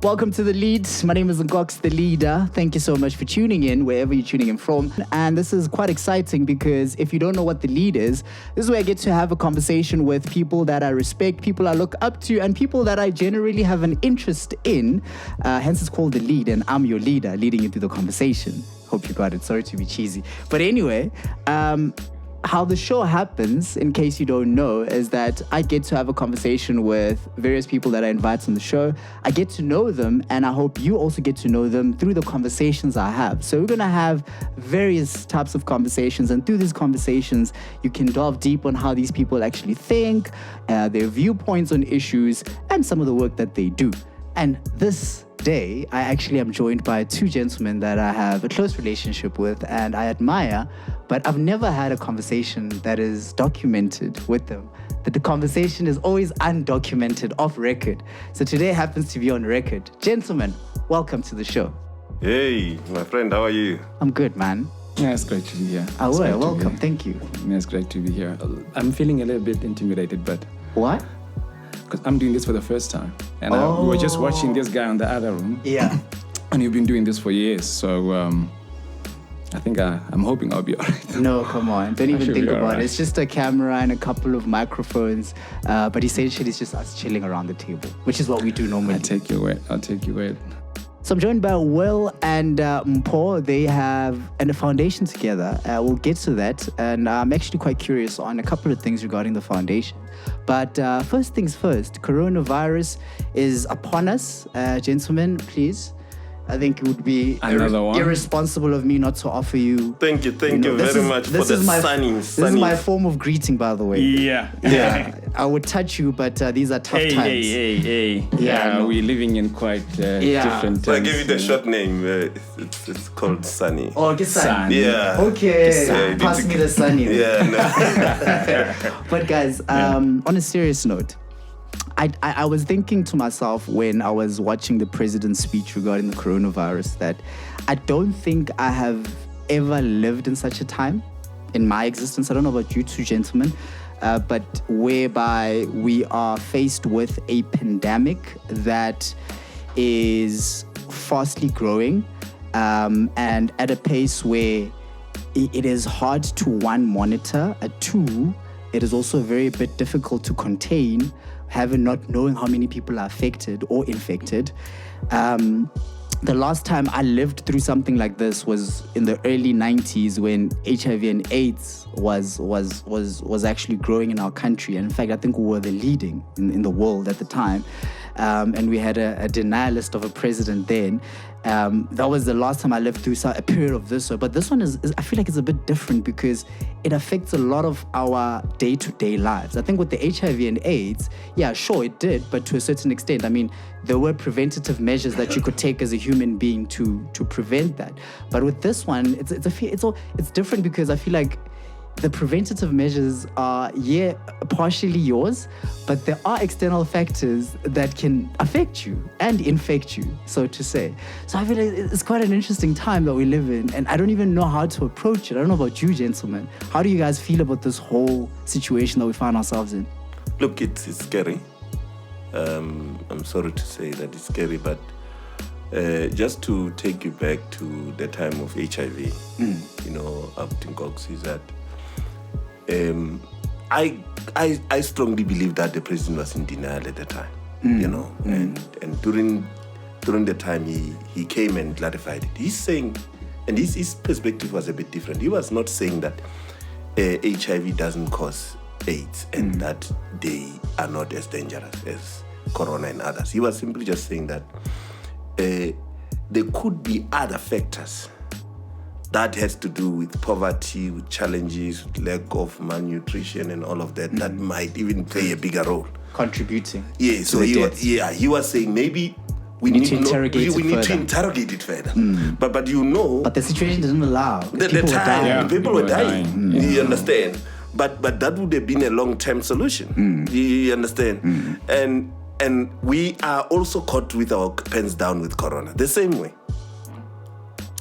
Welcome to The Lead. My name is Nkox The Leader. Thank you so much for tuning in, wherever you're tuning in from. And this is quite exciting because if you don't know what The Lead is, this is where I get to have a conversation with people that I respect, people I look up to, and people that I generally have an interest in. Hence it's called The Lead, and I'm your leader, leading you through the conversation. Hope you got it. Sorry to be cheesy. But anyway, how the show happens, in case you don't know, is that I get to have a conversation with various people that I invite on the show. I get to know them, and I hope you also get to know them through the conversations I have. So we're going to have various types of conversations, and through these conversations, you can delve deep on how these people actually think, their viewpoints on issues, and some of the work that they do. And this day, I actually am joined by two gentlemen that I have a close relationship with and I admire, but I've never had a conversation that is documented with them. The conversation is always undocumented, off record. So today happens to be on record. Gentlemen, welcome to the show. Hey, my friend, how are you? I'm good, man. Yeah, it's great to be here. Oh, well, welcome. Thank you. Yeah, it's great to be here. I'm feeling a little bit intimidated, but... What? Because I'm doing this for the first time. And we were just watching this guy in the other room. Yeah. And you've been doing this for years. So I think I'm hoping I'll be all right. No, come on. Don't even think about it. It's just a camera and a couple of microphones. But essentially, it's just us chilling around the table, which is what we do normally. I'll take your word. So I'm joined by Will and Mpho. They have a foundation together. We'll get to that. And I'm actually quite curious on a couple of things regarding the foundation. But first things first, coronavirus is upon us. Gentlemen, please. I think it would be irresponsible of me not to offer you. Thank you very much for the sunny. This is my form of greeting, by the way. Yeah. I would touch you, but these are tough times. Hey. Yeah, we're living in quite different times. So I give you the short name. It's called Sunny. Oh, get Sunny. Yeah. Okay. Pass me the Sunny. Yeah. No. But guys, on a serious note, I was thinking to myself when I was watching the president's speech regarding the coronavirus that I don't think I have ever lived in such a time in my existence. I don't know about you two gentlemen, but whereby we are faced with a pandemic that is fastly growing and at a pace where it is hard to, one, monitor, two, it is also very bit difficult to contain, not knowing how many people are affected or infected. The last time I lived through something like this was in the early 90s when HIV and AIDS was actually growing in our country. And in fact, I think we were the leading in the world at the time. And we had a denialist of a president then. That was the last time I lived through a period of this. But this one is I feel like it's a bit different because it affects a lot of our day-to-day lives. I think with the HIV and AIDS, yeah, sure, it did, but to a certain extent. I mean, there were preventative measures that you could take as a human being to prevent that. But with this one, it's different because I feel like the preventative measures are, partially yours, but there are external factors that can affect you and infect you, so to say. So I feel like it's quite an interesting time that we live in, and I don't even know how to approach it. I don't know about you, gentlemen. How do you guys feel about this whole situation that we find ourselves in? Look, it's scary. I'm sorry to say that it's scary, but just to take you back to the time of HIV, up to Nkox is that I strongly believe that the president was in denial at the time, and during the time he came and clarified it. He's saying, and his perspective was a bit different. He was not saying that HIV doesn't cause AIDS and that they are not as dangerous as corona and others. He was simply just saying that there could be other factors that has to do with poverty, with challenges, with lack of malnutrition and all of that, that might even play a bigger role. Contributing. Yeah, so he was saying maybe we need to interrogate it further. But But the situation doesn't allow. People were dying. You understand? But that would have been a long-term solution. You understand? And we are also caught with our pens down with corona, the same way.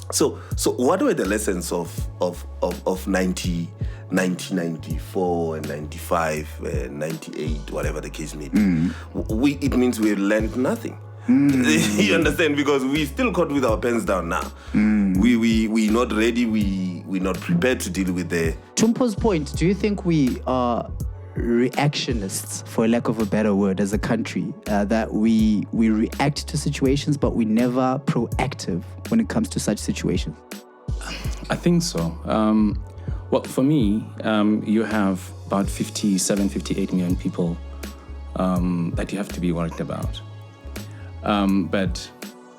So what were the lessons of 1994 and 95, 98, whatever the case may be? It means we learned nothing. You understand? Because we still caught with our pens down now. We not ready. We're not prepared to deal with the. To Mpho's point, do you think we are reactionists, for lack of a better word, as a country, that we react to situations, but we're never proactive when it comes to such situations? I think so. Well, for me, you have about 57, 58 million people that you have to be worried about. But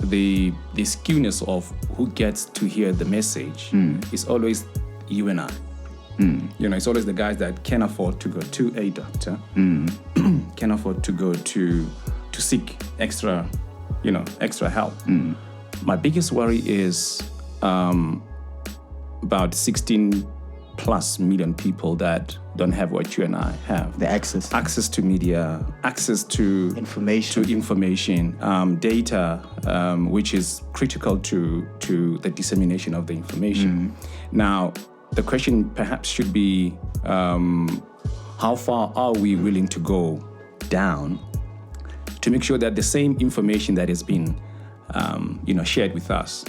the skewness of who gets to hear the message is always you and I. You know, it's always the guys that can afford to go to a doctor, can afford to go to seek extra help. My biggest worry is about 16 plus million people that don't have what you and I have. The access to media, access to information, data, which is critical to the dissemination of the information. Now, the question perhaps should be, how far are we willing to go down to make sure that the same information that has been, shared with us,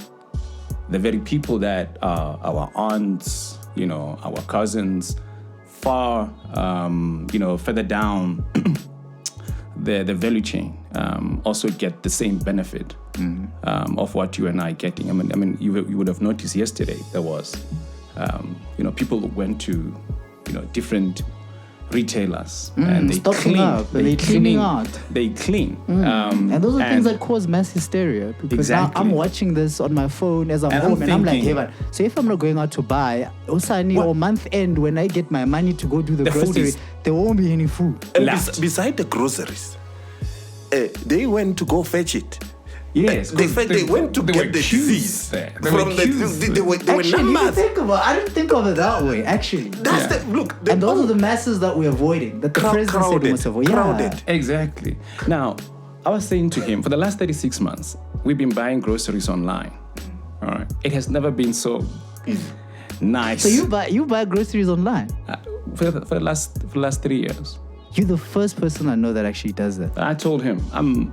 the very people that are our aunts, our cousins, far, further down the value chain, also get the same benefit of what you and I are getting. I mean, you would have noticed yesterday there was, people went to, different retailers and they clean. They clean. And those are things that cause mass hysteria, because now I'm watching this on my phone as I'm home, and I'm like, hey man, so if I'm not going out to buy or month end, when I get my money to go do the grocery, there won't be any food. And beside the groceries, they went to go fetch it. Yes, they went to get the disease there. They were numbers. I didn't think of it that way. Actually, and those are the masses that we're avoiding. That the president said we must avoid. Crowded. Exactly. Now, I was saying to him, for the last 36 months, we've been buying groceries online. All right, it has never been so nice. So you buy groceries online for the last 3 years. You're the first person I know that actually does that. I told him,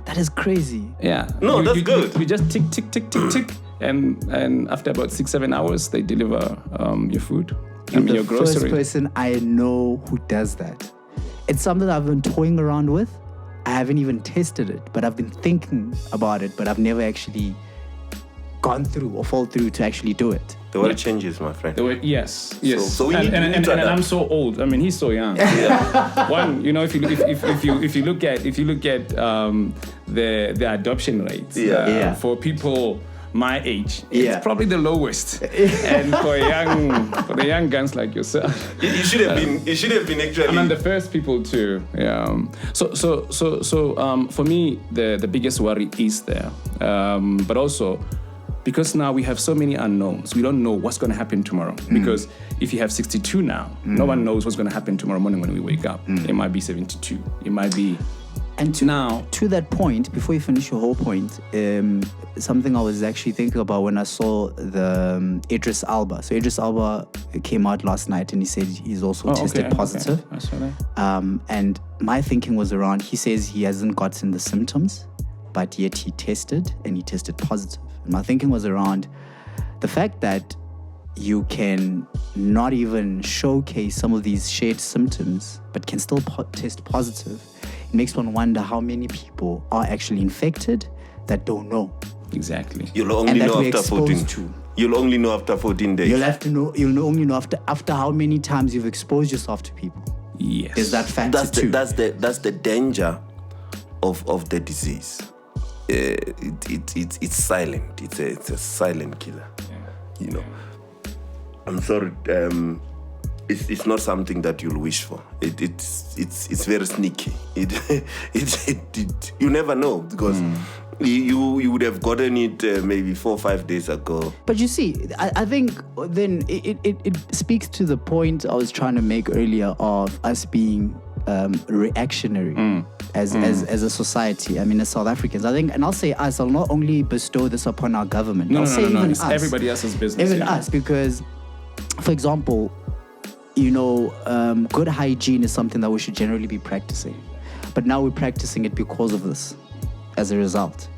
that is crazy. Yeah. No, that's good. You just tick, and after about 6-7 hours, they deliver your food. You're the your groceries. first person I know who does that. It's something I've been toying around with. I haven't even tested it, but I've been thinking about it, but I've never actually gone through or fall through to actually do it. The world changes, my friend. Yes. So we need to and I'm so old. I mean, he's so young. One, if you look at the adoption rates for people my age, it's probably the lowest. And for the young guns like yourself, it should have been actually. I'm the first people to. So for me, the biggest worry is there, but also, because now we have so many unknowns, we don't know what's going to happen tomorrow. Because if you have 62 now, no one knows what's going to happen tomorrow morning when we wake up. It might be 72. It might be. And to that point, before you finish your whole point, something I was actually thinking about when I saw the Idris Elba. So Idris Elba came out last night and he said he's also tested positive. Okay. I saw that. And my thinking was around, he says he hasn't gotten the symptoms, but yet he tested and he tested positive. And my thinking was around the fact that you can not even showcase some of these shared symptoms, but can still test positive. It makes one wonder how many people are actually infected that don't know. Exactly. You'll only know after 14. You'll only know after 14 days. You'll only know after how many times you've exposed yourself to people. Yes. There's that factor too. That's the danger of the disease. It's silent. It's a silent killer. Yeah. I'm sorry. It's not something that you'll wish for. It's very sneaky. You never know, because you would have gotten it maybe 4 or 5 days ago. But you see, I think then it speaks to the point I was trying to make earlier of us being reactionary as a society. I mean, as South Africans, I think, and I'll say us, I'll not only bestow this upon our government. I'll say even it's us. Everybody else's business. Even us, because, for example, good hygiene is something that we should generally be practicing. But now we're practicing it because of this. as a result,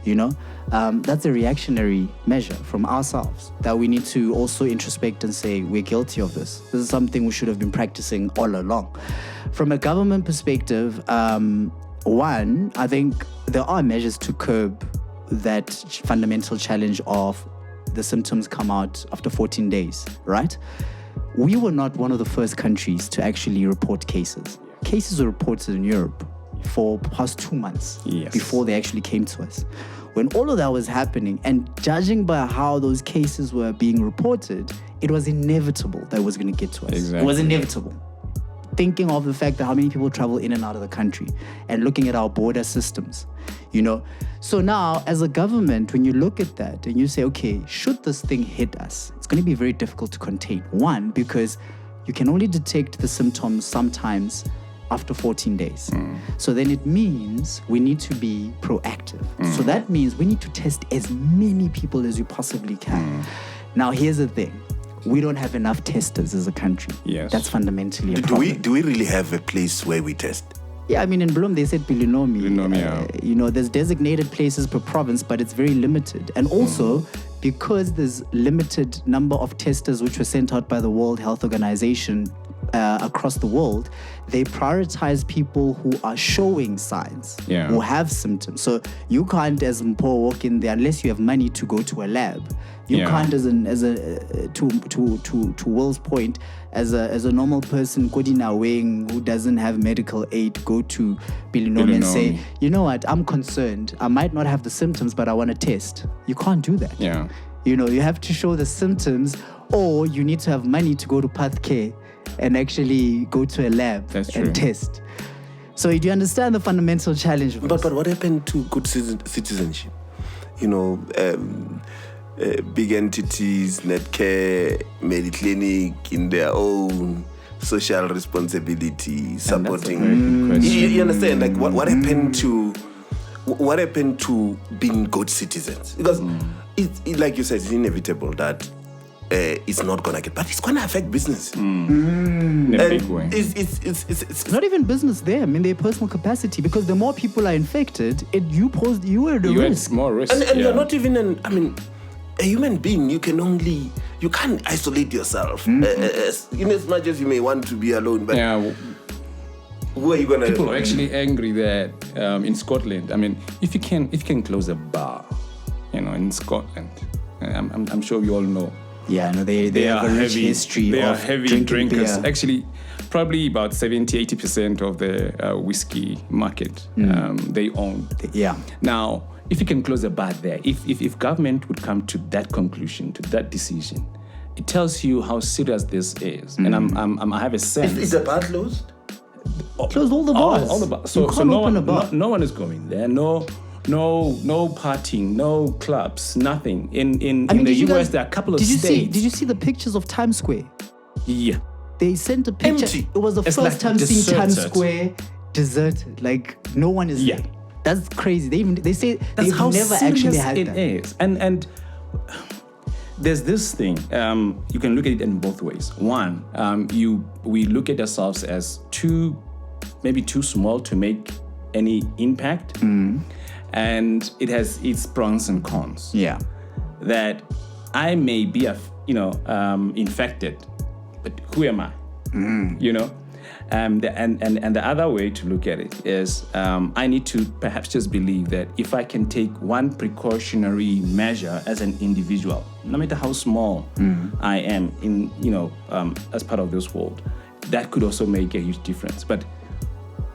that's a reactionary measure from ourselves that we need to also introspect and say we're guilty of this. This is something we should have been practicing all along. From a government perspective, one, I think there are measures to curb that fundamental challenge of the symptoms come out after 14 days, right? We were not one of the first countries to actually report cases. Cases were reported in Europe for past 2 months before they actually came to us. When all of that was happening, and judging by how those cases were being reported, it was inevitable that it was going to get to us. Exactly. It was inevitable. Thinking of the fact that how many people travel in and out of the country and looking at our border systems, So now, as a government, when you look at that and you say, okay, should this thing hit us, it's going to be very difficult to contain. One, because you can only detect the symptoms sometimes after 14 days. So then it means we need to be proactive. So that means we need to test as many people as you possibly can. Now, here's the thing. We don't have enough testers as a country. Yes. That's fundamentally a problem. Do we really have a place where we test? Yeah, I mean, in Bloem, they said Bilinomi. Bilinomi, There's designated places per province, but it's very limited. And also, because there's limited number of testers which were sent out by the World Health Organization across the world, they prioritize people who are showing signs, who have symptoms. So you can't, as Mpho, walk in there unless you have money to go to a lab. You can't, to Will's point, as a normal person, Kodina Weng, who doesn't have medical aid, go to Bilinomi and say, you know what, I'm concerned. I might not have the symptoms, but I want to test. You can't do that. Yeah. You have to show the symptoms, or you need to have money to go to Path Care and actually go to a lab and test. So do you understand the fundamental challenge of this? But what happened to good citizenship? Big entities, Netcare, Mediclinic in their own social responsibility, supporting. You understand? Like what happened to being good citizens? Because like you said, it's inevitable that it's not gonna get, but it's gonna affect business in a big way. It's not even business there. I mean, their personal capacity, because the more people are infected, you are at risk. More risk, and you're not even a human being. You can't isolate yourself as much as you may want to be alone. But who are you gonna? People are actually angry that in Scotland. I mean, if you can close a bar, in Scotland, I'm sure we all know. Yeah, no, they have a rich history. They of are heavy drinkers. Beer. Actually, probably about 70-80% of the whiskey market they own. Yeah. Now, if you can close a bar there, if government would come to that conclusion, to that decision, it tells you how serious this is. And I have a sense. Is the bar closed? Closed all the bars. All the bars. So no one is going there. No partying, no clubs, nothing. In the US, there are a couple of states. Did you see the pictures of Times Square? Yeah. They sent a picture. Empty. It was the first time seeing Times Square deserted. Like, no one is there. That's crazy. They say they've never actually had that. It is. And there's this thing. You can look at it in both ways. One, we look at ourselves as maybe too small to make any impact. And it has its pros and cons. Yeah. That I may be infected, but who am I? And the other way to look at it is I need to perhaps just believe that if I can take one precautionary measure as an individual, no matter how small I am in as part of this world, that could also make a huge difference. But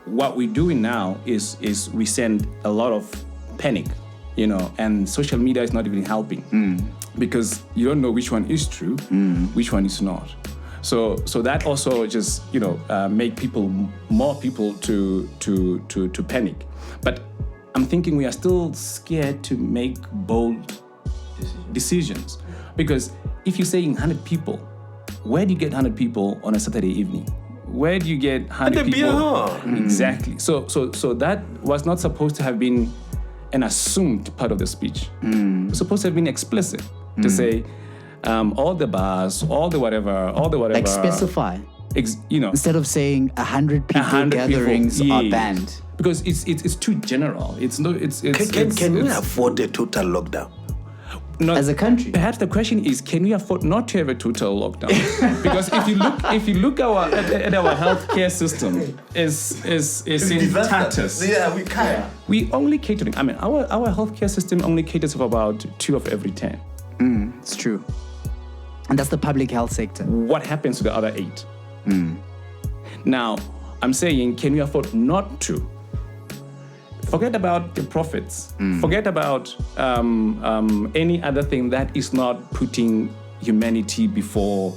what we're doing now is we send a lot of panic, and social media is not even helping because you don't know which one is true, which one is not. So that also just make more people to panic. But I'm thinking we are still scared to make bold decisions because if you're saying 100 people, where do you get 100 people on a Saturday evening? Where do you get 100 people? Exactly. So that was not supposed to have been an assumed part of the speech. It was supposed to have been explicit to say all the bars, all the whatever. Like specify. Instead of saying 100 people gatherings are banned. Because it's too general. Can we afford a total lockdown? Not, as a country? Perhaps the question is, can we afford not to have a total lockdown? Because if you look at our healthcare system, is in tatters. Yeah, we can. We only cater. I mean, our healthcare system only caters for about 2 of every 10. It's true, and that's the public health sector. What happens to the other 8? Now, I'm saying, can we afford not to? Forget about the profits. Forget about any other thing that is not putting humanity before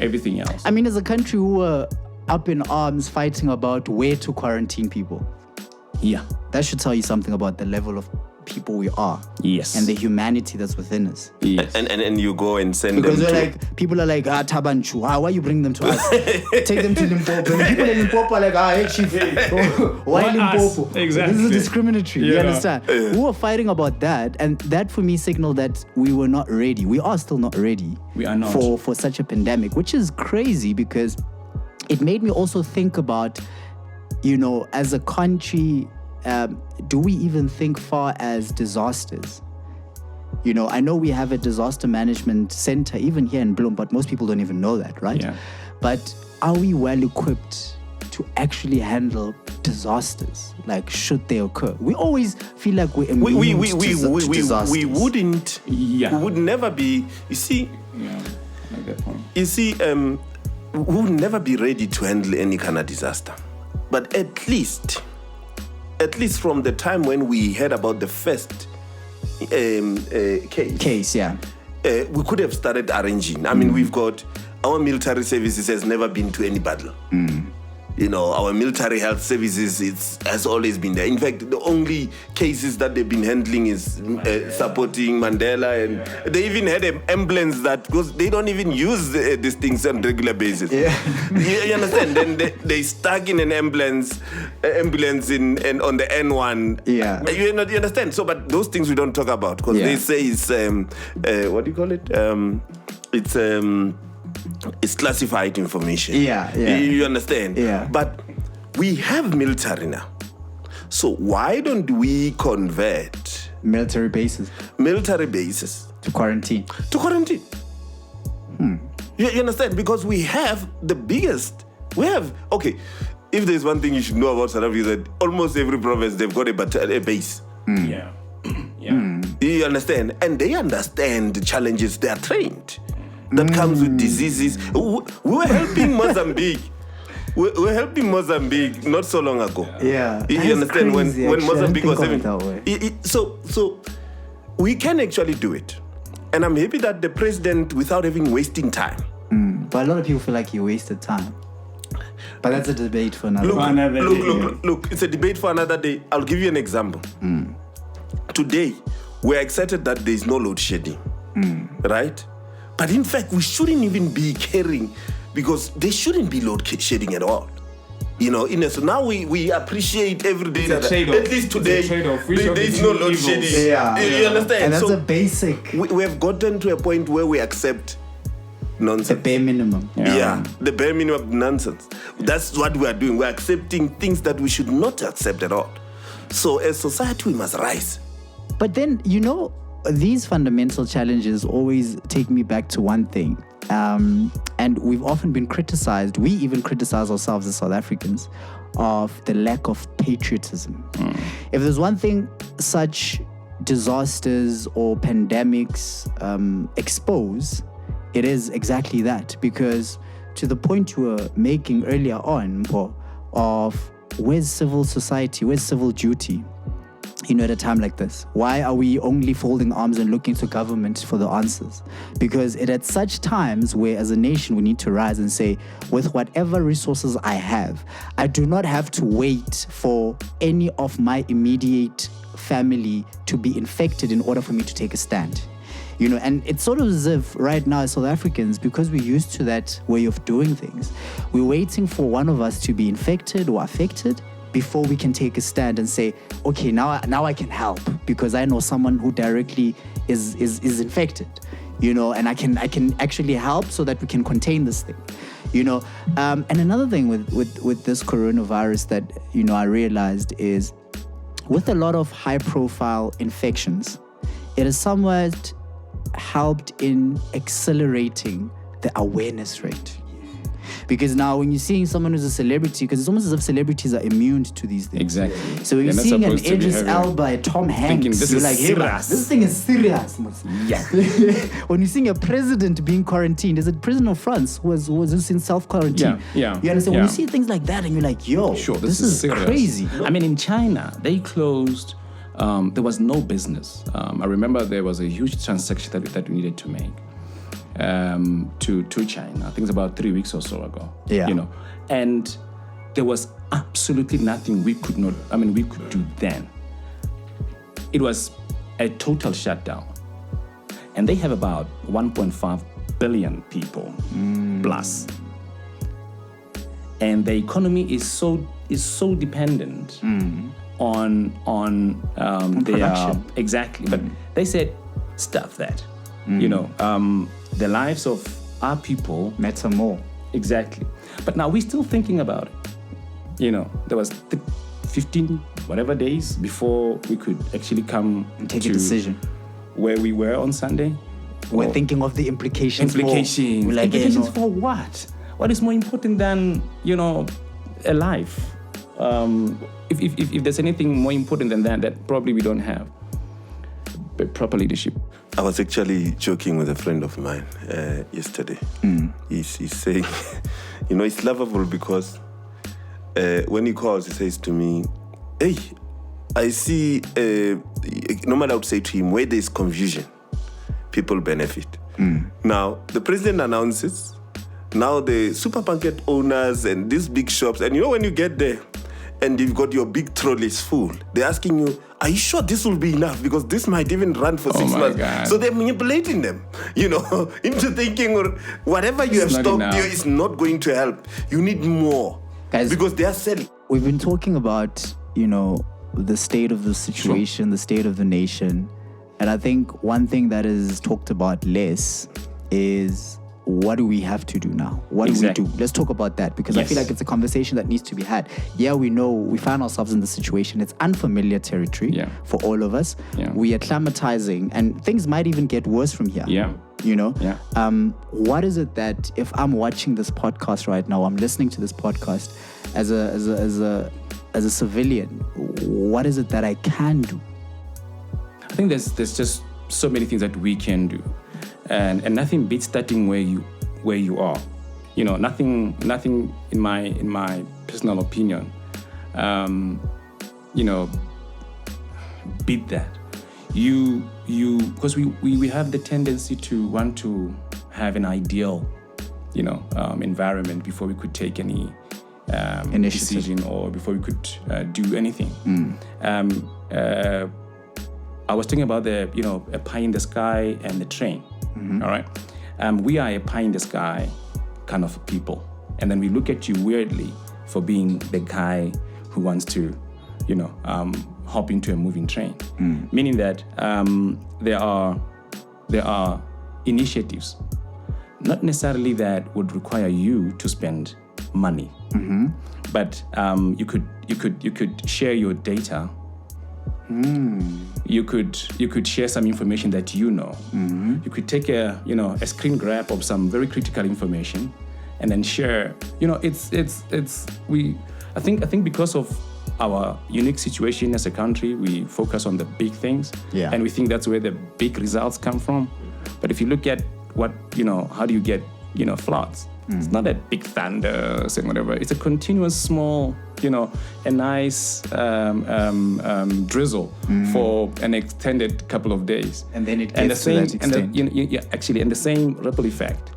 everything else. I mean, as a country, we were up in arms fighting about where to quarantine people. Yeah. That should tell you something about the level of people we are. Yes. And the humanity that's within us. Yes. And you go and send because them people are like, Tabanchu, why you bring them to us? Take them to Mpho. And people in Mpho are like, hey, chief, why Mpho? Exactly. This is discriminatory. Yeah. You understand? We were fighting about that, and that for me signaled that we were not ready. We are still not ready. We are not. For such a pandemic, which is crazy because it made me also think about, as a country, do we even think far as disasters? I know we have a disaster management center even here in Bloem, but most people don't even know that, right? Yeah. But are we well equipped to actually handle disasters? Like, should they occur? We always feel like we're immune to disasters. We wouldn't. Yeah. We would never be. You see. Yeah. I like that point. You see, we would never be ready to handle any kind of disaster. But at least from the time when we heard about the first case, yeah, we could have started arranging. I mean, we've got our military services has never been to any battle. Our military health services has always been there. In fact, the only cases that they've been handling is supporting Mandela, and they even had an ambulance because they don't even use these things on a regular basis. Yeah. You understand? Then they stuck in an ambulance in on the N1. Yeah. You understand? So, but those things we don't talk about because they say it's what do you call it? It's classified information. Yeah. You understand? Yeah. But we have military now. So why don't we convert military bases to quarantine? You understand? Because we have the biggest. If there's one thing you should know about South Africa is that almost every province they've got a base. Yeah. Yeah. You understand? And they understand the challenges. They are trained. That comes with diseases. We were helping Mozambique. We were helping Mozambique not so long ago. Yeah. You understand? Crazy, when Mozambique was having that way. So we can actually do it. And I'm happy that the president, without even wasting time. But a lot of people feel like he wasted time. But that's a debate for another day. Look, it's a debate for another day. I'll give you an example. Today, we're excited that there's no load shedding. Right? But in fact, we shouldn't even be caring because there shouldn't be load shedding at all. So now we appreciate every day that at least today there is no load shedding. Yeah. You understand? And that's a basic. We have gotten to a point where we accept nonsense. The bare minimum. Yeah, the bare minimum nonsense. That's what we are doing. We're accepting things that we should not accept at all. So as society, we must rise. But then, these fundamental challenges always take me back to one thing. And we've often been criticized, we even criticize ourselves as South Africans, of the lack of patriotism. If there's one thing such disasters or pandemics expose, it is exactly that. Because to the point you were making earlier on, Mpho, of where's civil society, where's civil duty? At a time like this, why are we only folding arms and looking to government for the answers? Because at such times where as a nation we need to rise and say, with whatever resources I have, I do not have to wait for any of my immediate family to be infected in order for me to take a stand. And it's sort of as if right now as South Africans, because we're used to that way of doing things, we're waiting for one of us to be infected or affected before we can take a stand and say, okay, now I can help because I know someone who directly is infected, and I can actually help so that we can contain this thing. And another thing with this coronavirus that, I realized is with a lot of high-profile infections, it has somewhat helped in accelerating the awareness rate. Because now when you're seeing someone who's a celebrity, because it's almost as if celebrities are immune to these things. Exactly. So when you're seeing an Idris Elba, a Tom Hanks, this you're is like, hey, man, serious. this thing is serious. Yeah. When you're seeing a president being quarantined, there's a president of France who was just in self-quarantine. Yeah. You understand? When you see things like that and you're like, yo, this is serious. crazy. I mean, in China, they closed, there was no business. I remember there was a huge transaction that we needed to make. To China. I think it's about 3 weeks or so ago. Yeah. And there was absolutely nothing we could do then. It was a total shutdown. And they have about 1.5 billion people plus. And the economy is so dependent on their production. Exactly. But they said, stuff that. The lives of our people matter more. Exactly. But now we're still thinking about it. There was 15 whatever days before we could actually come and take a decision where we were on Sunday. We're thinking of the implications. Implications for what? What is more important than a life? If there's anything more important than that probably we don't have. But proper leadership. I was actually joking with a friend of mine yesterday. He's saying, it's lovable because when he calls, he says to me, hey, I see, normally I would say to him, where there's confusion, people benefit. Now, the president announces, now the supermarket owners and these big shops, and when you get there, and you've got your big trolleys full, they're asking you, are you sure this will be enough? Because this might even run for 6 months. God. So they're manipulating them, into thinking or whatever you have stopped here is not going to help. You need more. Guys, because they are selling. We've been talking about, the state of the situation, the state of the nation. And I think one thing that is talked about less is what do we have to do now? What do we do? Let's talk about that because I feel like it's a conversation that needs to be had. Yeah, we know we find ourselves in this situation. It's unfamiliar territory for all of us. Yeah. We are acclimatizing and things might even get worse from here. Yeah. What is it that if I'm watching this podcast right now, I'm listening to this podcast as a civilian, what is it that I can do? I think there's just so many things that we can do. And nothing beats starting where you are. Nothing in my personal opinion, beat that. Because we have the tendency to want to have an ideal, environment before we could take any decision or before we could do anything. I was thinking about a pie in the sky and the train. All right. We are a pie in the sky kind of people. And then we look at you weirdly for being the guy who wants to, hop into a moving train. Meaning that there are initiatives, not necessarily that would require you to spend money, but you could share your data. You could share some information that You could take a screen grab of some very critical information, and then share. I think because of our unique situation as a country, we focus on the big things, and we think that's where the big results come from. But if you look at what how do you get floods? It's not a big thunder and whatever. It's a continuous small, a nice drizzle for an extended couple of days. And then it gets to that extent. And the same ripple effect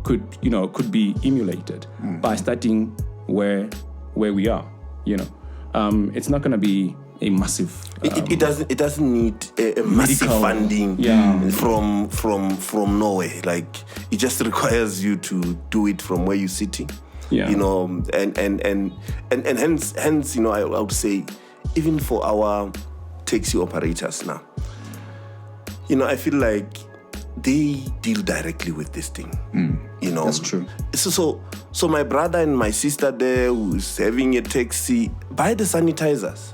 could be emulated by starting where we are. It's not going to be a massive. It doesn't need a massive funding from nowhere. Like it just requires you to do it from where you're sitting. And hence I would say even for our taxi operators now, I feel like they deal directly with this thing. You know, That's true. So my brother and my sister there who's having a taxi, buy the sanitizers,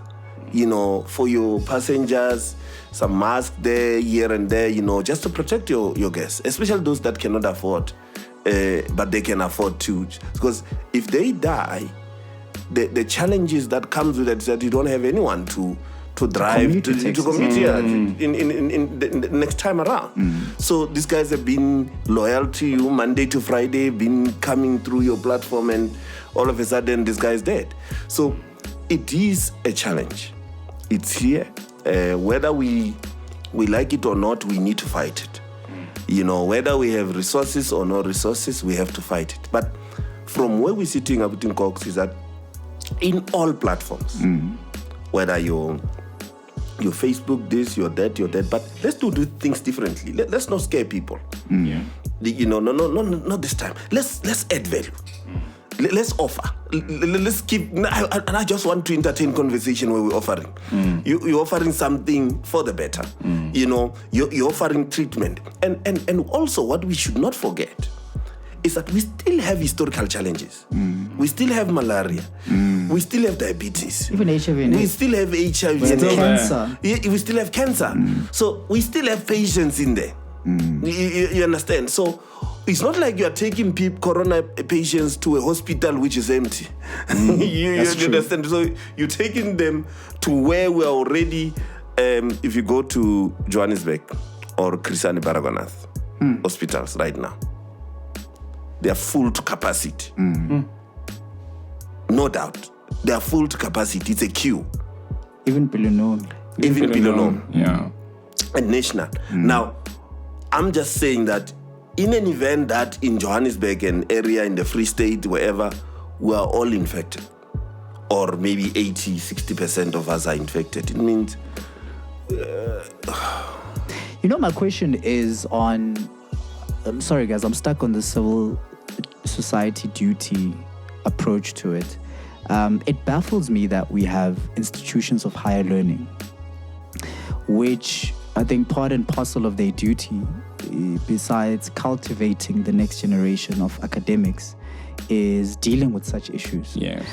you know, for your passengers, some masks there, here and there, you know, just to protect your guests, especially those that cannot afford, but they can afford to. Because if they die, the challenges that comes with it is that you don't have anyone to drive to commute here in the next time around. So these guys have been loyal to you Monday to Friday, been coming through your platform, and all of a sudden this guy is dead. So it is a challenge. It's here. Whether we like it or not, we need to fight it. You know, whether we have resources or no resources, we have to fight it. But from where we're sitting up in Nkox is that in all platforms, whether you're Facebook this, you're that, but let's do things differently. Let's not scare people. You know, no, not this time. Let's add value. Let's offer. Let's keep. And I just want to entertain conversation where we're offering. You're offering something for the better. You know, you're offering treatment, and also what we should not forget is that we still have historical challenges. We still have malaria. We still have diabetes. Even HIV. We still have HIV and cancer. We still have cancer. So we still have patients in there. You understand? So it's not like you are taking corona patients to a hospital which is empty. You understand? So you're taking them to where we are already. If you go to Johannesburg or Christiane Baragwanath hospitals right now, they are full to capacity. No doubt. They are full to capacity. It's a queue. Even Pilonom. Yeah. And national. Now, I'm just saying that in an event that in Johannesburg and area in the Free State, wherever, we are all infected, or maybe 80-60% of us are infected, it means... You know, my question is on... I'm sorry, guys, I'm stuck on the civil society duty approach to it. It baffles me that we have institutions of higher learning, which I think part and parcel of their duty, besides cultivating the next generation of academics, is dealing with such issues. Yes.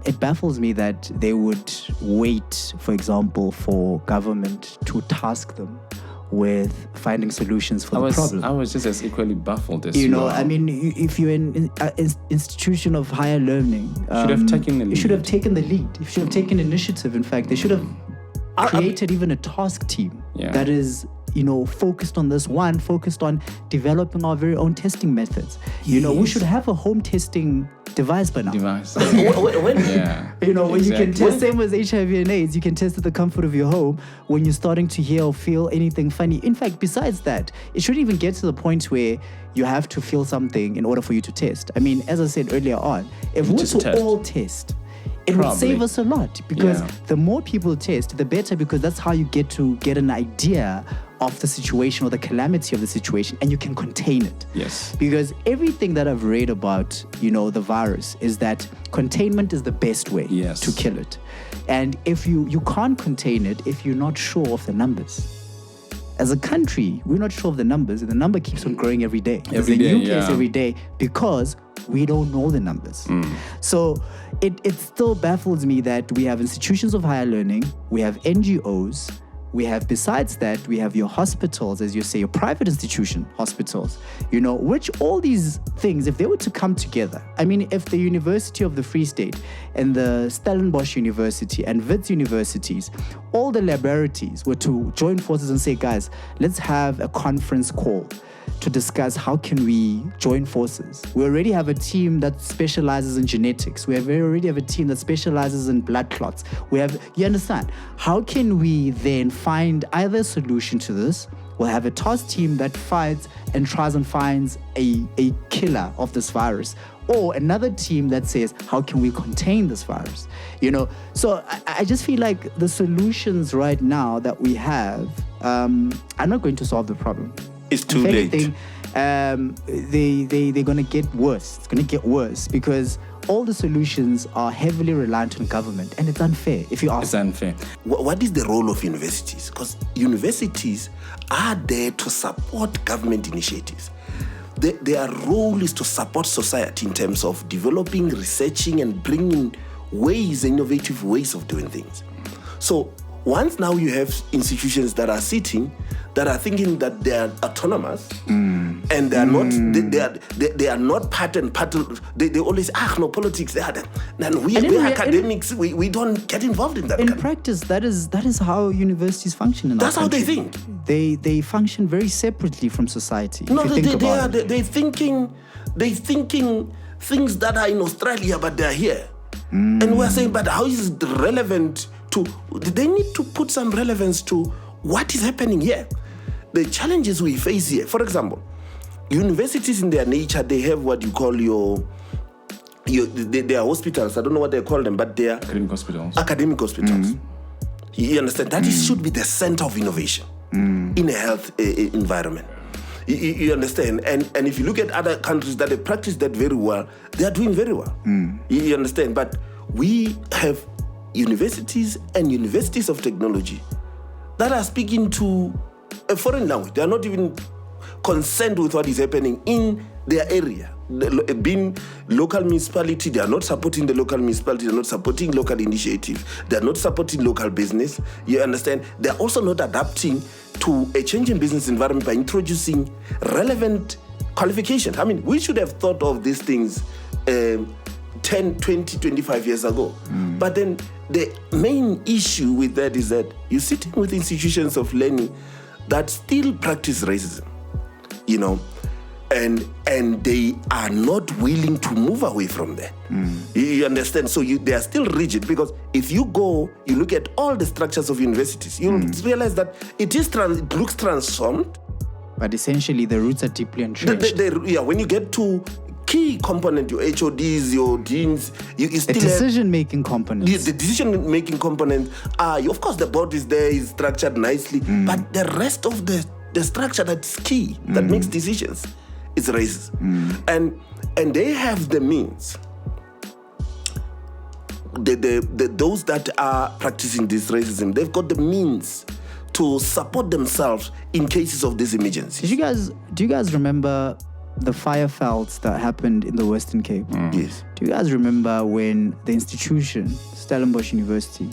It baffles me that they would wait, for example, for government to task them with finding solutions for the problem. I was just as equally baffled as you know. I mean, if you're an institution of higher learning, should have taken the lead. You should have taken the lead. You should have taken initiative. In fact, they should have created even a task team that is, you know, focused on this one, focused on developing our very own testing methods. You know, we should have a home testing device by now. You know, when you can test, same as HIV and AIDS, you can test at the comfort of your home when you're starting to hear or feel anything funny. In fact, besides that, it shouldn't even get to the point where you have to feel something in order for you to test. I mean, as I said earlier on, if we were to all test, it would save us a lot, because the more people test, the better, because that's how you get an idea of the situation or the calamity of the situation, and you can contain it. Yes. Because everything that I've read about, you know, the virus is that containment is the best way to kill it. And if you can't contain it if you're not sure of the numbers. As a country, we're not sure of the numbers, and the number keeps on growing every day. There's a new case every day because we don't know the numbers. So it still baffles me that we have institutions of higher learning, we have NGOs, we have, besides that, we have your hospitals, as you say, your private institution hospitals, you know, which all these things, if they were to come together, I mean, if the University of the Free State and the Stellenbosch University and Wits universities, all the laboratories were to join forces and say, guys, let's have a conference call to discuss how can we join forces. We already have a team that specializes in genetics. We already have a team that specializes in blood clots. You understand? How can we then find either a solution to this? We'll have a task team that fights and tries and finds a killer of this virus, or another team that says, how can we contain this virus? You know, so I just feel like the solutions right now that we have are not going to solve the problem. It's too late. they're going to get worse. It's going to get worse because all the solutions are heavily reliant on government, and it's unfair if you ask. It's unfair. What is the role of universities? Because universities are there to support government initiatives. Their role is to support society in terms of developing, researching, and bringing innovative ways of doing things. So once now you have institutions that are thinking that they are autonomous and they are not they are not part and parcel. They always say, no politics. And we academics, we don't get involved in that. In practice, that is how universities function. That's how they think. They function very separately from society. No, they're thinking things that are in Australia, but they're here. And we're saying, but how is it relevant to? They need to put some relevance to what is happening here. The challenges we face here. For example, universities in their nature, they have what you call they are hospitals. I don't know what they call them, but they are academic hospitals. You understand? That should be the center of innovation in a health environment. You understand? And if you look at other countries that have practiced that very well, they are doing very well. You understand? But we have universities and universities of technology that are speaking to a foreign language. They are not even concerned with what is happening in their area. Being local municipality, they are not supporting the local municipality, they are not supporting local initiatives, they are not supporting local business. You understand? They are also not adapting to a changing business environment by introducing relevant qualifications. I mean, we should have thought of these things 10, 20, 25 years ago. But then the main issue with that is that you're sitting with institutions of learning that still practice racism, and they are not willing to move away from that. You understand? So they are still rigid, because if you look at all the structures of universities, you'll realize that it looks transformed. But essentially, the roots are deeply entrenched. When you get to key component, your HODs, your deans, you still the decision-making components. The decision-making component, of course, the board is there, is structured nicely, but the rest of the structure that's key, that makes decisions, is racist. And they have the means. Those that are practicing this racism, they've got the means to support themselves in cases of this emergency. Do you guys remember the fire felts that happened in the Western Cape? Yes. Do you guys remember when the institution, Stellenbosch University,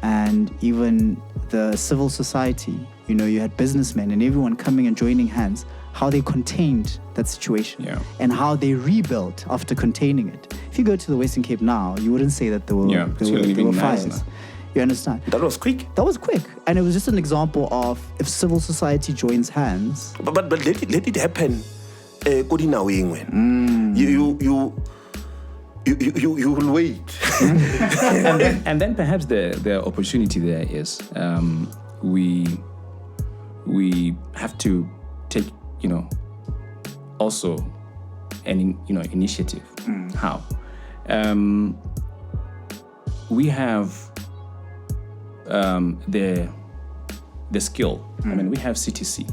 and even the civil society, you had businessmen and everyone coming and joining hands, how they contained that situation and how they rebuilt after containing it? If you go to the Western Cape now, you wouldn't say that there were fires. Nice. You understand? That was quick. And it was just an example of if civil society joins hands. But let it happen. You will wait. and then perhaps the opportunity there is we have to take also an initiative. How we have the skill. I mean, we have CTC.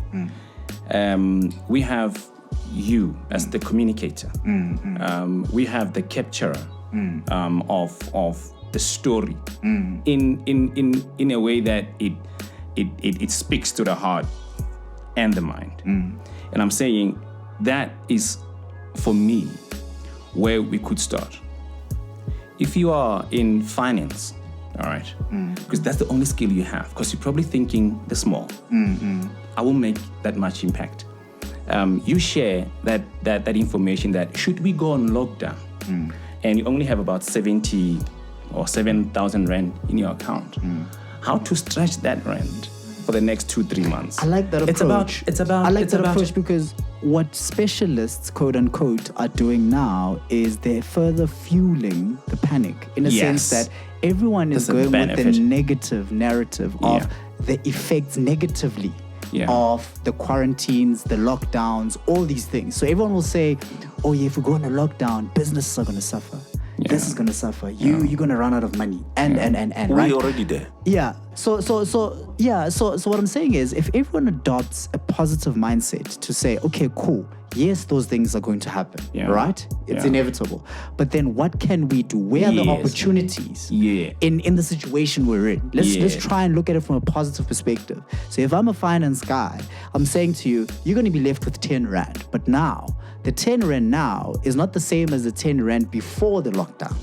We have you as the communicator. We have the capturer of the story in a way that it speaks to the heart and the mind. And I'm saying that is, for me, where we could start. If you are in finance, all right, because that's the only skill you have, because you're probably thinking the small. I won't make that much impact. You share that information that should we go on lockdown and you only have about 70 or 7,000 rand in your account, how to stretch that rand for the next 2-3 months? I like that approach. I like that approach because what specialists, quote unquote, are doing now is they're further fueling the panic in a sense that everyone is going with the negative narrative of the effects negatively of the quarantines, the lockdowns, all these things. So everyone will say, oh yeah, if we go on a lockdown, businesses are going to suffer. This is going to suffer. You're going to run out of money. And We're right? already there. Yeah. So what I'm saying is, if everyone adopts a positive mindset to say, okay, cool, yes, those things are going to happen, right? It's Yeah. inevitable. But then what can we do? Where are the Yes. opportunities Yeah. in the situation we're in? Let's Yeah. try and look at it from a positive perspective. So if I'm a finance guy, I'm saying to you, you're going to be left with 10 Rand. But now, the 10 Rand now is not the same as the 10 Rand before the lockdown.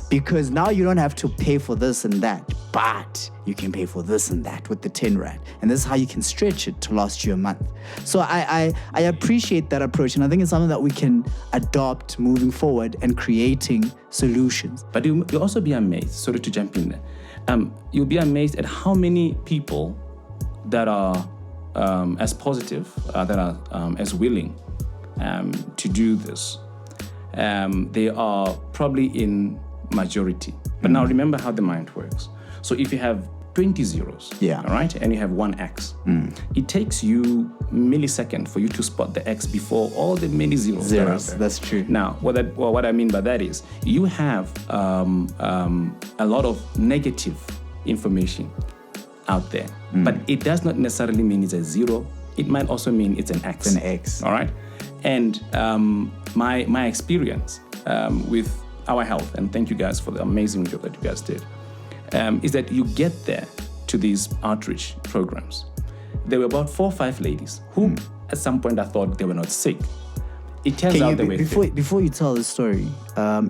Because now you don't have to pay for this and that, but you can pay for this and that with the 10 Rand. And this is how you can stretch it to last you a month. So I appreciate that approach. And I think it's something that we can adopt moving forward and creating solutions. But you'll also be amazed, sorry to jump in there, you'll be amazed at how many people that are as positive, that are as willing to do this. They are probably in majority. But now remember how the mind works. So if you have 20 zeros, all right, and you have one X, it takes you milliseconds for you to spot the X before all the many zeros. That's true. Now, what I mean by that is you have a lot of negative information out there, but it does not necessarily mean it's a zero. It might also mean it's an X. It's an X. All right. And my experience with our health, and thank you guys for the amazing job that you guys did, is that you get there to these outreach programs. There were about 4 or 5 ladies who at some point I thought they were not sick. It turns out they were before you tell the story,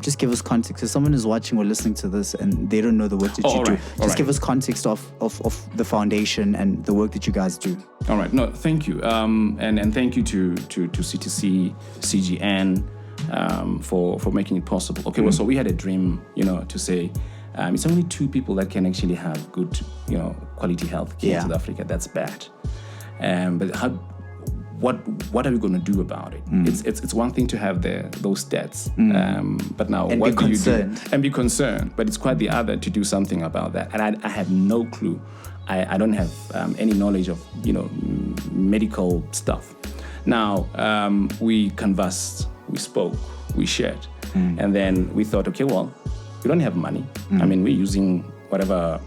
just give us context. If someone is watching or listening to this and they don't know the work that you do, just give us context of the foundation and the work that you guys do. All right. No, thank you. And thank you to CTC, CGN, for making it possible. Okay, well, so we had a dream, to say it's only 2 people that can actually have good, quality health care in South Africa. That's bad. But what are we going to do about it? It's one thing to have those stats, but now and what do you do? And be concerned. But it's quite the other to do something about that. And I have no clue. I don't have any knowledge of medical stuff. Now we conversed, we spoke, we shared, and then we thought, okay, well, we don't have money. I mean, we're using whatever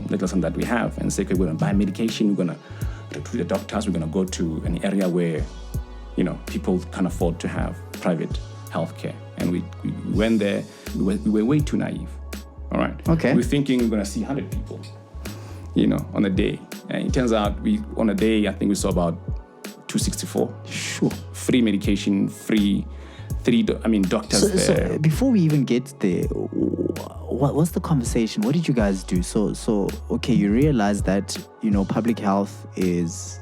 little sum that we have, and say, okay, we're going to buy medication. We're going to recruit the doctors. We're going to go to an area where people can afford to have private healthcare. And we went there. We were way too naive. All right. Okay. We're thinking we're going to see 100 people, on a day. And it turns out on a day, I think we saw about 264. Sure. Free medication, free doctors there. So before we even get there, what's the conversation? What did you guys do? So okay, you realize that public health is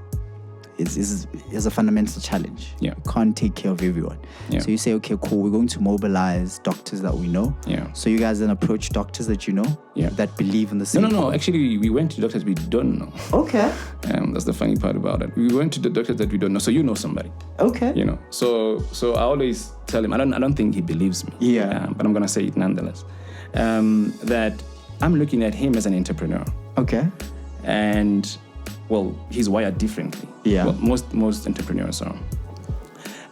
a fundamental challenge. Yeah. You can't take care of everyone. Yeah. So you say, okay, cool, we're going to mobilize doctors that we know. Yeah. So you guys then approach doctors that you know that believe in the same. No. Actually, we went to doctors we don't know. Okay. That's the funny part about it. We went to the doctors that we don't know. So you know somebody. Okay. So I always tell him, I don't think he believes me. Yeah. But I'm gonna say it nonetheless. That I'm looking at him as an entrepreneur. Okay. And well, he's wired differently. Yeah. Well, most entrepreneurs are.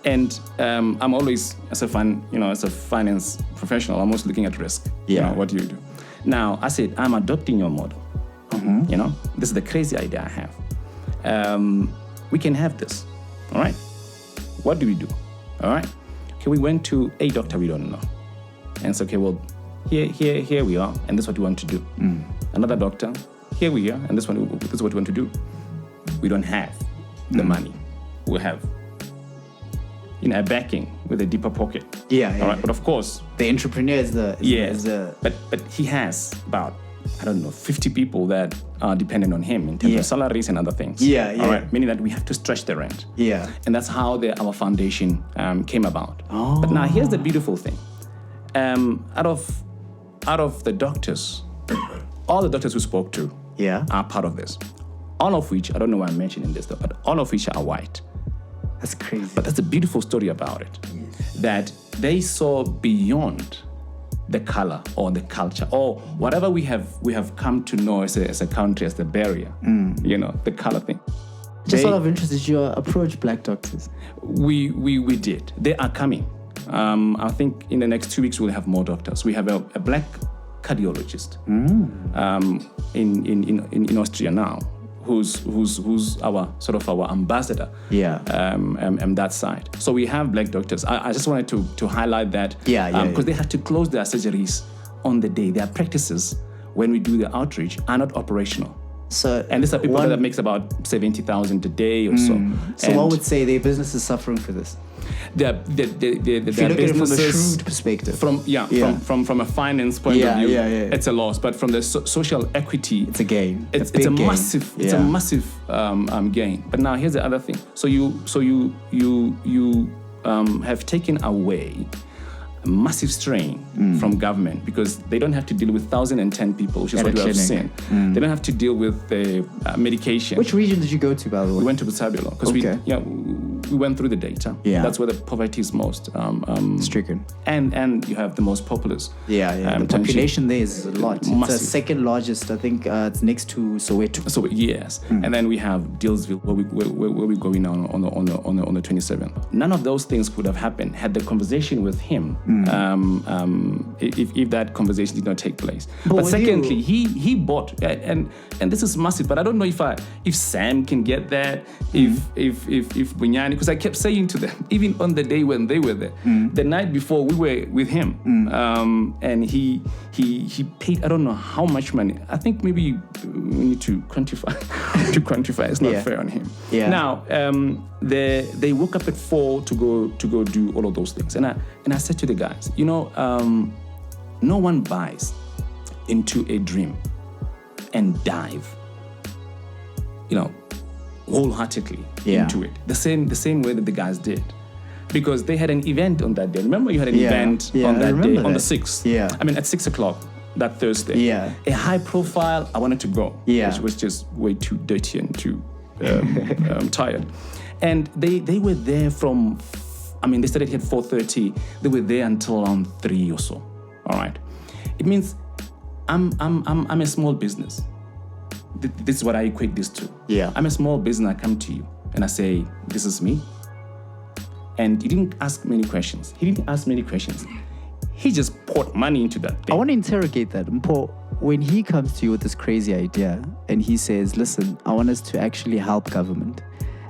And I'm always, as a finance professional, I'm always looking at risk. Yeah. What do you do? Now, I said, I'm adopting your model. This is the crazy idea I have. We can have this. All right. What do we do? All right. Okay, we went to a doctor we don't know. And so, okay, well, here we are, and this is what we want to do. Another doctor, here we are, and this is what we want to do. We don't have the money. We have a backing with a deeper pocket. Yeah. All right. But of course, the entrepreneur is the But he has about 50 people that are dependent on him in terms of salaries and other things. Yeah. All right. Meaning that we have to stretch the rent. Yeah. And that's how our foundation came about. Oh. But now here's the beautiful thing. Out of the doctors, all the doctors we spoke to are part of this. All of which, I don't know why I'm mentioning this though, but all of which are white. That's crazy. But that's a beautiful story about it. Yes. That they saw beyond the color or the culture or whatever we have come to know as a country as the barrier, the color thing. Just out of interest, did you approach black doctors? We did. They are coming. I think in the next 2 weeks we'll have more doctors. We have a black cardiologist in Austria now, who's our sort of our ambassador. That side. So we have black doctors. I just wanted to highlight that. Because they have to close their surgeries on the day. Their practices, when we do the outreach, are not operational. So, and these are people that makes about 70,000 a day or so. So one would say their business is suffering for this. Their businesses, from a shrewd perspective, from a finance point of view, it's a loss. But from the social equity, it's a gain. It's a massive gain. But now here's the other thing. So you have taken away a massive strain from government, because they don't have to deal with 1,010 people, which is what we have seen. They don't have to deal with the medication. Which region did you go to, by the way? We went to Botshabelo because we went through the data. That's where the poverty is most stricken, and you have the most populous. The population there is a lot. It's the second largest. I think it's next to Soweto. So yes, and then we have Dealsville, where we going on the 27th. None of those things could have happened had the conversation with him. If that conversation did not take place. But secondly, he bought, and this is massive. But I don't know if Sam can get that, if Bunyani, because I kept saying to them, even on the day when they were there, the night before we were with him, and he paid, I don't know how much money. I think maybe we need to quantify. It's not fair on him. Now they woke up at 4 to go do all of those things, and I said to the guys, no one buys into a dream and dive, wholeheartedly into it. The same way that the guys did. Because they had an event on that day. Remember you had an event on that day, on the 6th. I mean, at 6 o'clock that Thursday. A high profile, I wanted to go. Which was just way too dirty and too tired. And they were there from, they started here at 4:30. They were there until around 3 or so. All right. It means I'm a small business. This is what I equate this to. I'm a small business. I come to you and I say, this is me. And he didn't ask many questions. He just poured money into that thing. I want to interrogate that. Mpho, when he comes to you with this crazy idea and he says, listen, I want us to actually help government.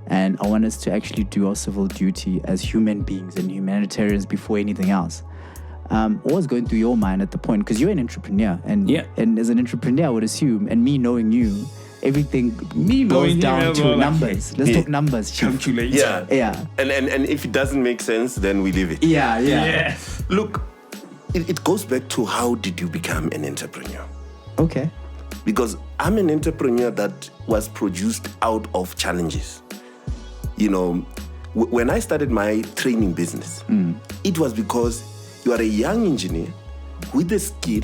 And I want us to actually do our civil duty as human beings and humanitarians before anything else. What was going through your mind at the point? Because you're an entrepreneur. And as an entrepreneur, I would assume, and me knowing you, everything goes down to numbers. Let's talk numbers. Calculate. And if it doesn't make sense, then we leave it. Look, it goes back to how did you become an entrepreneur? Okay. Because I'm an entrepreneur that was produced out of challenges. When I started my training business, it was because you are a young engineer with a skill,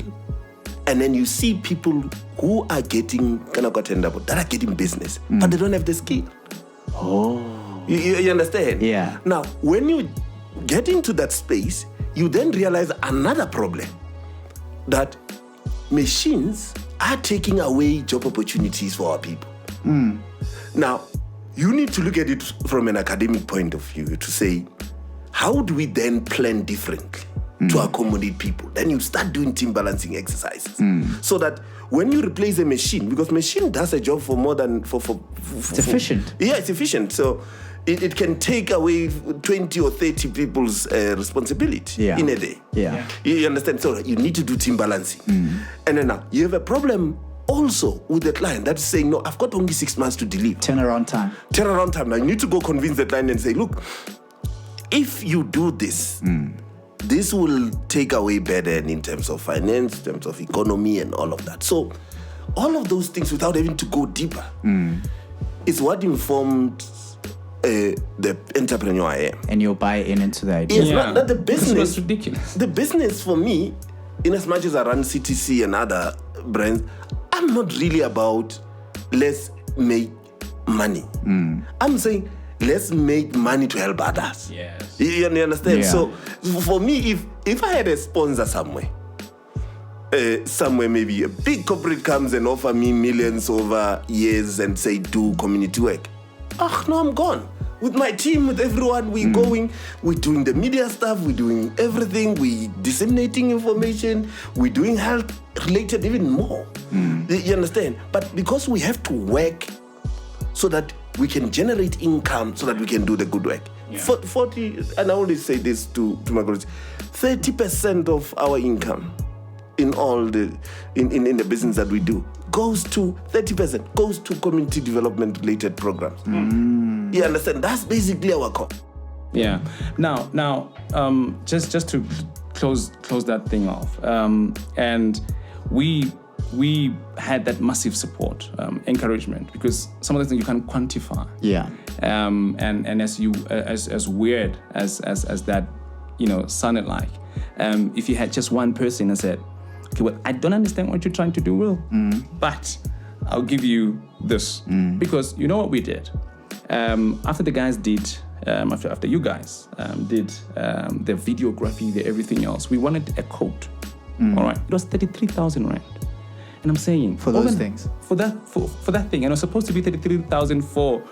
and then you see people who are getting that are getting business, but they don't have the skill. You understand? Now, when you get into that space, you then realize another problem, that machines are taking away job opportunities for our people. Now, you need to look at it from an academic point of view to say, how do we then plan differently to accommodate people? Then you start doing team balancing exercises so that when you replace a machine, because machine does a job for more than it's efficient. It's efficient. So it can take away 20 or 30 people's responsibility in a day. You understand? So you need to do team balancing. And then now you have a problem also with the client that's saying, no, I've got only 6 months to deliver. Turnaround time. Now you need to go convince the client and say, look, if you do this, this will take away burden in terms of finance, in terms of economy and all of that. So all of those things, without having to go deeper, is what informed the entrepreneur I am. And your buy-in into the idea. Yes, not the business. This was ridiculous. The business for me, in as much as I run CTC and other brands, I'm not really about let's make money. I'm saying let's make money to help others. Yes. You understand? So for me, if I had a sponsor somewhere maybe a big corporate comes and offer me millions over years and say do community work, no, I'm gone. With my team, with everyone, we're going, we're doing the media stuff, we're doing everything, we're disseminating information, we're doing health related even more. You understand? But because we have to work so that we can generate income so that we can do the good work. 40, and I always say this to my colleagues, 30% of our income in all the in the business that we do goes to 30% goes to community development related programs. You understand? That's basically our core. Yeah. Now, just to close that thing off, and we had that massive support, encouragement, because some of the things you can't quantify. Yeah. And as weird as that, sounded like, if you had just one person and said, okay, well, I don't understand what you're trying to do, Will, but I'll give you this, because you know what we did after the guys did. After you guys did the videography, the everything else, we wanted a quote. All right, it was 33,000 rand, and I'm saying for those things, for that thing, and it was supposed to be 33,000 for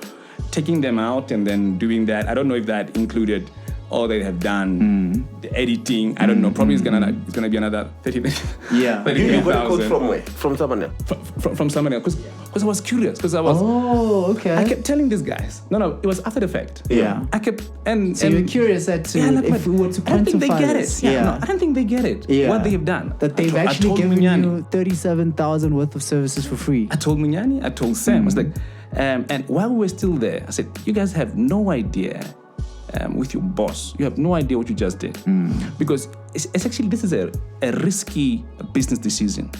taking them out and then doing that. I don't know if that included all they have done, the editing. I don't know. Probably it's gonna be another 30. Yeah. You got a quote from where? From someone else. From someone else, because I was curious, because I was. Oh, okay. I kept telling these guys. No, it was after the fact. Yeah. I kept and you're curious as to if we were to quantify I don't think they get this. it. Yeah. No, I don't think they get it. Yeah. What they have done. That they've actually given you 37,000 worth of services for free. I told Munyani, I told Sam. I was like, and while we were still there, I said, you guys have no idea. With your boss, you have no idea what you just did, because it's actually, this is a risky business decision,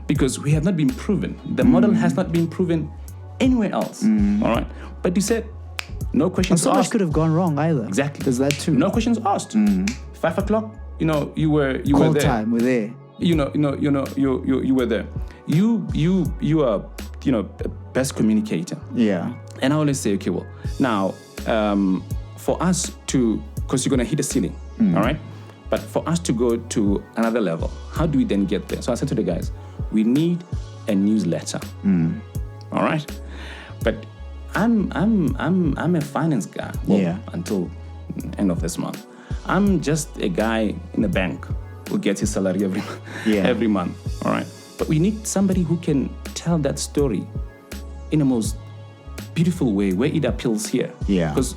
because we have not been proven. The model has not been proven anywhere else. All right, but you said no questions so asked. much could have gone wrong either. Exactly, there's that too. No questions asked. 5 o'clock, you were Call there. time, we're there. You were there. You are best communicator. Yeah. And I always say, okay, well, now. For us to, because you're going to hit a ceiling, all right? But for us to go to another level, how do we then get there? So I said to the guys, we need a newsletter, all right? But I'm a finance guy, until end of this month. I'm just a guy in a bank who gets his salary every month, all right? But we need somebody who can tell that story in the most beautiful way, where it appeals here. Yeah. Because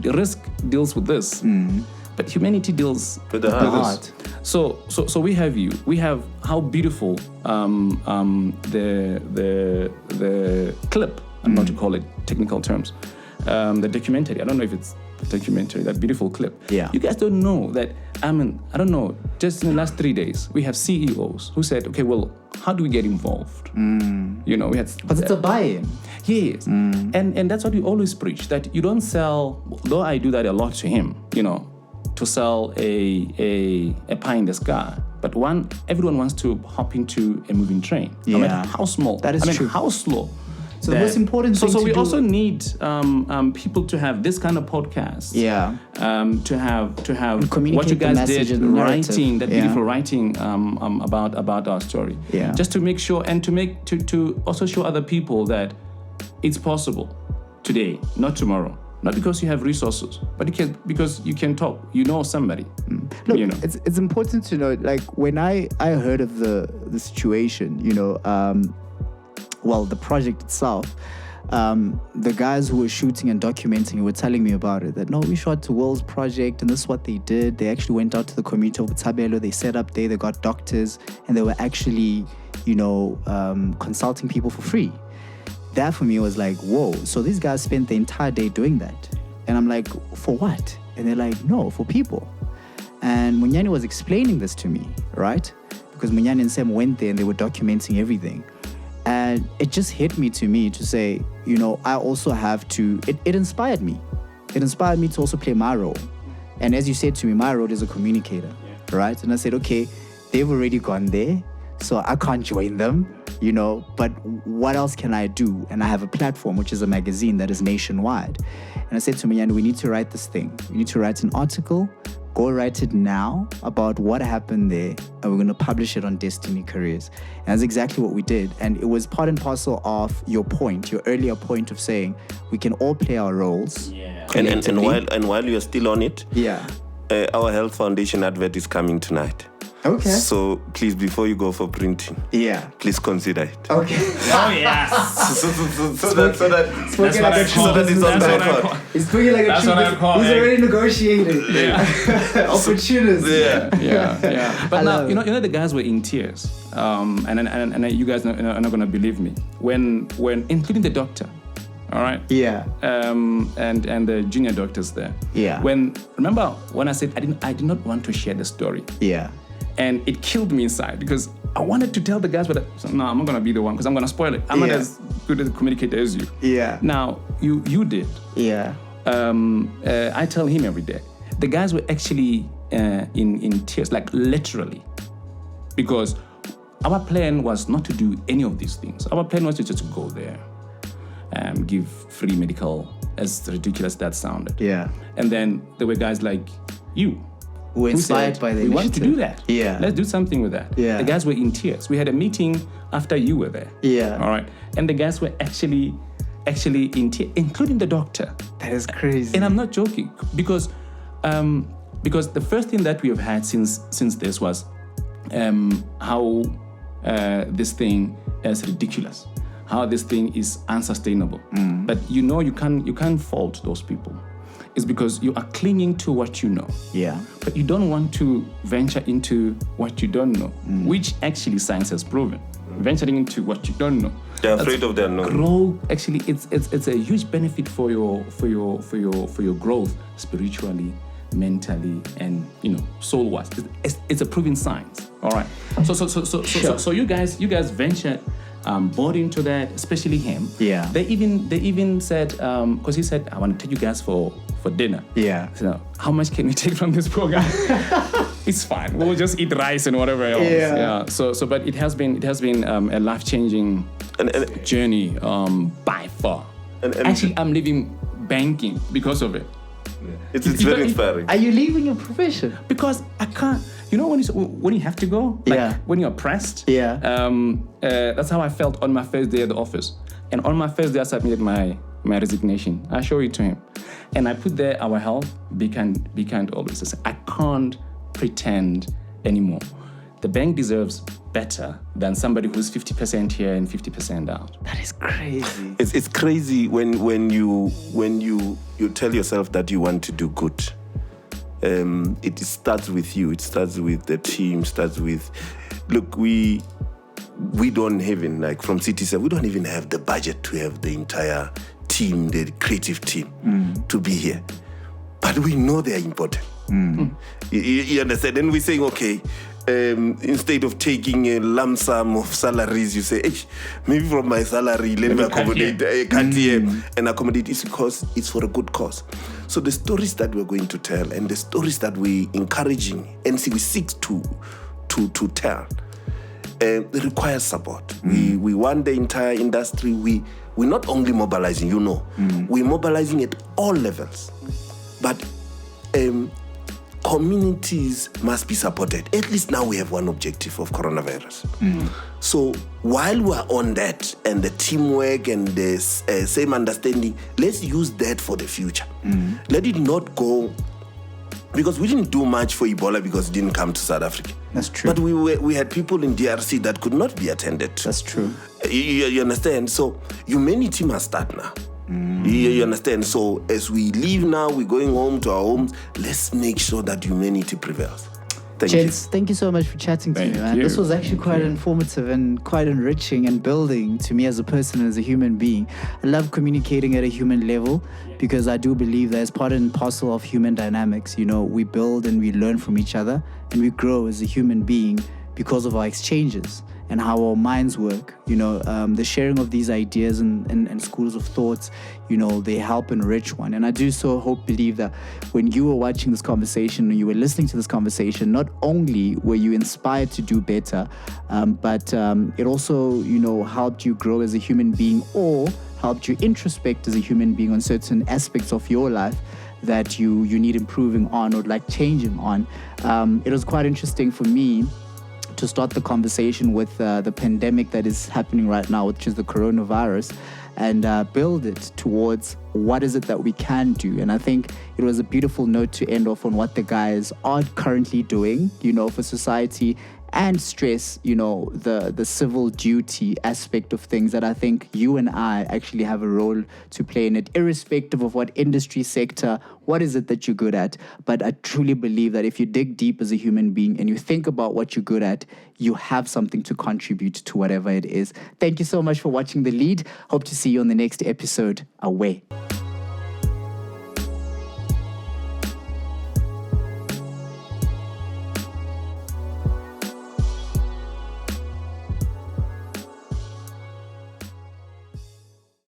the risk deals with this, but humanity deals with the heart. So we have you. We have how beautiful the clip. I'm not to call it technical terms. The documentary. I don't know if it's the documentary. That beautiful clip. Yeah. You guys don't know that. I don't know. Just in the last 3 days, we have CEOs who said, "Okay, well, how do we get involved?" We had. But it's a buy-in. Yes, and that's what we always preach, that you don't sell, though I do that a lot to him, to sell a pie in the sky. But everyone wants to hop into a moving train, no matter how small. That is true. How slow. So the most important thing so to we do... also need people to have this kind of podcast. Yeah. To have communicate what you guys the message did, and the narrative. writing, that beautiful writing about our story. Yeah. Just to make sure, and to also show other people that it's possible today, not tomorrow. Not because you have resources, but because you can talk. Somebody. Look, it's important to know. Like when I heard of the situation, the project itself, the guys who were shooting and documenting were telling me about it. That no, we shot to Will's project, and this is what they did. They actually went out to the community of Tabelo. They set up there. They got doctors, and they were actually, consulting people for free. That for me was like, whoa. So these guys spent the entire day doing that. And I'm like, for what? And they're like, no, for people. And Munyani was explaining this to me, right? Because Munyani and Sam went there and they were documenting everything. And it just hit me to say, I also have to, it inspired me. It inspired me to also play my role. And as you said to me, my role is a communicator, right? And I said, okay, they've already gone there, so I can't join them. But what else can I do? And I have a platform, which is a magazine that is nationwide. And I said to Munyani, we need to write this thing. We need to write an article, go write it now about what happened there, and we're going to publish it on Destiny Careers. And that's exactly what we did. And it was part and parcel of your earlier point of saying we can all play our roles. Yeah. And while you're still on it, our Health Foundation advert is coming tonight. Okay. So please, before you go for printing, please consider it. Okay. Oh yes. So that it's on the record. He's speaking like a true. He's already negotiated. Yeah. Opportunists. Yeah. But now, you know, the guys were in tears. And you guys are not gonna believe me when including the doctor. All right. Yeah. And the junior doctors there. Yeah. Remember when I said I did not want to share the story. Yeah. And it killed me inside because I wanted to tell the guys, but no, I'm not gonna be the one because I'm gonna spoil it. I'm not as good a communicator as you. Yeah. Now you did. Yeah. I tell him every day. The guys were actually in tears, like literally, because our plan was not to do any of these things. Our plan was to just go there. Give free medical, as ridiculous that sounded. Yeah. And then there were guys like you. Who inspired by the we want to do that. Yeah. Let's do something with that. Yeah. The guys were in tears. We had a meeting after you were there. Yeah. All right. And the guys were actually in tears, including the doctor. That is crazy. And I'm not joking because the first thing that we have had since this was how this thing is ridiculous. How this thing is unsustainable. But you can't fault those people. It's because you are clinging to what you know. Yeah. But you don't want to venture into what you don't know, which actually science has proven. Venturing into what you don't know. They're afraid of the unknown. Grow actually it's a huge benefit for your growth spiritually, mentally, and soul-wise. It's a proven science. All right. So you guys ventured. Bought into that, especially him. Yeah. They even said, because he said, I want to take you guys for dinner. Yeah. So how much can we take from this program? It's fine. We'll just eat rice and whatever else. Yeah. So but it has been a life-changing journey by far. And actually, I'm leaving banking because of it. It's very inspiring. Are you leaving your profession? Because I can't. You know when you have to go, when you're pressed. Yeah. That's how I felt on my first day at the office. And on my first day, I submitted my resignation. I showed it to him, and I put there our health. B.Kind always. I said, I can't pretend anymore. The bank deserves better than somebody who's 50% here and 50% out. That is crazy. It's crazy when you tell yourself that you want to do good. It starts with you. It starts with the team. Starts with, look, we don't even, like from CT7, we don't even have the budget to have the entire team, the creative team, to be here. But we know they are important. You understand? And we're saying, okay, instead of taking a lump sum of salaries, you say, maybe from my salary, let me accommodate, and accommodate. It's because it's for a good cause. So the stories that we're going to tell and the stories that we're encouraging and we seek to tell, they require support. We want the entire industry. We're not only mobilizing, we're mobilizing at all levels. But communities must be supported. At least now we have one objective of coronavirus. So while we're on that and the teamwork and the same understanding, let's use that for the future. Let it not go, because we didn't do much for Ebola because it didn't come to South Africa. That's true. But we had people in DRC that could not be attended to. That's true. You understand? So humanity must start now. You understand? So as we leave now, we're going home to our homes. Let's make sure that humanity prevails. Gents, thank you so much for chatting to me, man. This was actually quite informative and quite enriching and building to me as a person and as a human being. I love communicating at a human level because I do believe that it's part and parcel of human dynamics. We build and we learn from each other and we grow as a human being because of our exchanges and how our minds work. The sharing of these ideas and schools of thoughts, they help enrich one. And I do so believe that when you were watching this conversation and you were listening to this conversation, not only were you inspired to do better, but it also, helped you grow as a human being or helped you introspect as a human being on certain aspects of your life that you need improving on or like changing on. It was quite interesting for me to start the conversation with the pandemic that is happening right now, which is the coronavirus, and build it towards what is it that we can do. And I think it was a beautiful note to end off on what the guys are currently doing, for society, and stress, the civil duty aspect of things, that I think you and I actually have a role to play in it, irrespective of what industry sector, what is it that you're good at. But I truly believe that if you dig deep as a human being and you think about what you're good at, you have something to contribute to whatever it is. Thank you so much for watching The Lead. Hope to see you on the next episode. Away.